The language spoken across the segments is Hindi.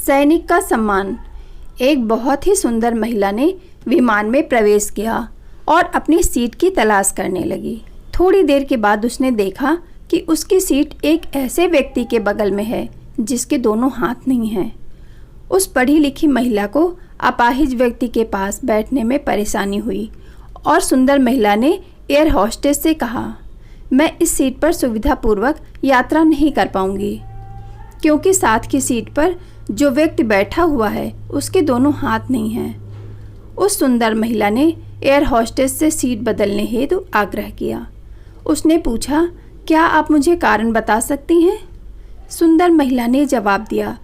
सैनिक का सम्मान। एक बहुत ही सुंदर महिला ने विमान में प्रवेश किया और अपनी सीट की तलाश करने लगी। थोड़ी देर के बाद उसने देखा कि उसकी सीट एक ऐसे व्यक्ति के बगल में है जिसके दोनों हाथ नहीं हैं। उस पढ़ी लिखी महिला को अपाहिज व्यक्ति के पास बैठने में परेशानी हुई और सुंदर महिला ने एयर होस्टेस से कहा, मैं इस सीट पर सुविधापूर्वक यात्रा नहीं कर पाऊंगी क्योंकि साथ की सीट पर जो व्यक्ति बैठा हुआ है उसके दोनों हाथ नहीं हैं। उस सुंदर महिला ने एयर होस्टेस से सीट बदलने हेतु आग्रह किया। उसने पूछा, क्या आप मुझे कारण बता सकती हैं? सुंदर महिला ने जवाब दिया,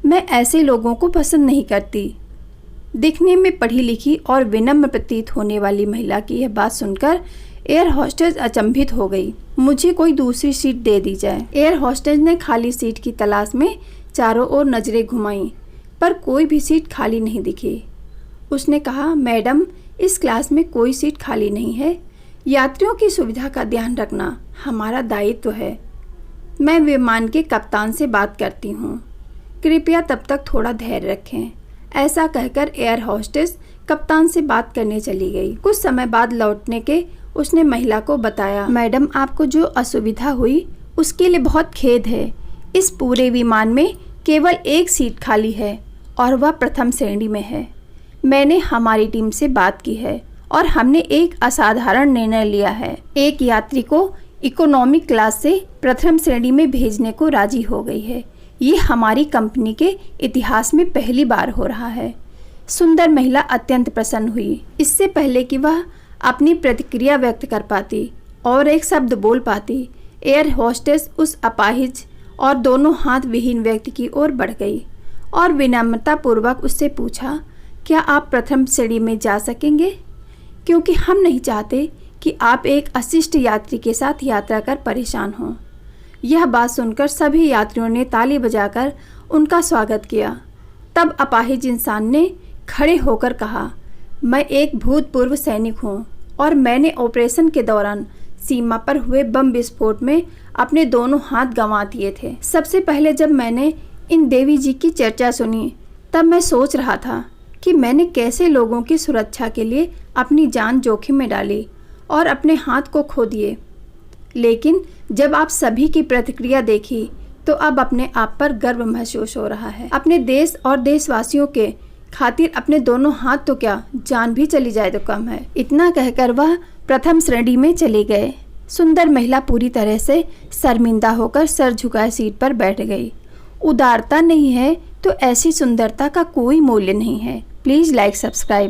मैं ऐसे लोगों को पसंद नहीं करती। दिखने में पढ़ी लिखी और विनम्र प्रतीत होने वाली महिला की यह बात सुनकर एयर होस्टेस अचंभित हो गई। मुझे कोई दूसरी सीट दे दी जाए। एयर होस्टेस ने खाली सीट की तलाश में चारों ओर नजरें घुमाईं, पर कोई भी सीट खाली नहीं दिखी। उसने कहा, मैडम, इस क्लास में कोई सीट खाली नहीं है। यात्रियों की सुविधा का ध्यान रखना हमारा दायित्व है। मैं विमान के कप्तान से बात करती हूँ, कृपया तब तक थोड़ा धैर्य रखें। ऐसा कहकर एयर होस्टेस कप्तान से बात करने चली गई। कुछ समय बाद लौटने के उसने महिला को बताया, मैडम, आपको जो असुविधा हुई उसके लिए बहुत खेद है। इस पूरे विमान में केवल एक सीट खाली है और वह प्रथम श्रेणी में है। मैंने हमारी टीम से बात की है और हमने एक असाधारण निर्णय लिया है। एक यात्री को इकोनॉमिक क्लास से प्रथम श्रेणी में भेजने को राजी हो गई है। ये हमारी कंपनी के इतिहास में पहली बार हो रहा है। सुंदर महिला अत्यंत प्रसन्न हुई। इससे पहले कि वह अपनी प्रतिक्रिया व्यक्त कर पाती और एक शब्द बोल पाती, एयर होस्टेस उस अपाहिज और दोनों हाथ विहीन व्यक्ति की ओर बढ़ गई और विनम्रतापूर्वक उससे पूछा, क्या आप प्रथम श्रेणी में जा सकेंगे? क्योंकि हम नहीं चाहते कि आप एक अशिष्ट यात्री के साथ यात्रा कर परेशान हों। यह बात सुनकर सभी यात्रियों ने ताली बजाकर उनका स्वागत किया। तब अपाहिज इंसान ने खड़े होकर कहा, मैं एक भूतपूर्व सैनिक हूँ और मैंने ऑपरेशन के दौरान सीमा पर हुए बम विस्फोट में अपने दोनों हाथ गंवा दिए थे। सबसे पहले जब मैंने इन देवी जी की चर्चा सुनी तब मैं सोच रहा था कि मैंने कैसे लोगों की सुरक्षा के लिए अपनी जान जोखिम में डाली और अपने हाथ को खो दिए। लेकिन जब आप सभी की प्रतिक्रिया देखी तो अब अपने आप पर गर्व महसूस हो रहा है। अपने देश और देशवासियों के खातिर अपने दोनों हाथ तो क्या, जान भी चली जाए तो कम है। इतना कहकर वह प्रथम श्रेणी में चले गए। सुंदर महिला पूरी तरह से शर्मिंदा होकर सर झुकाए सीट पर बैठ गई। उदारता नहीं है तो ऐसी सुंदरता का कोई मूल्य नहीं है। Please like, subscribe.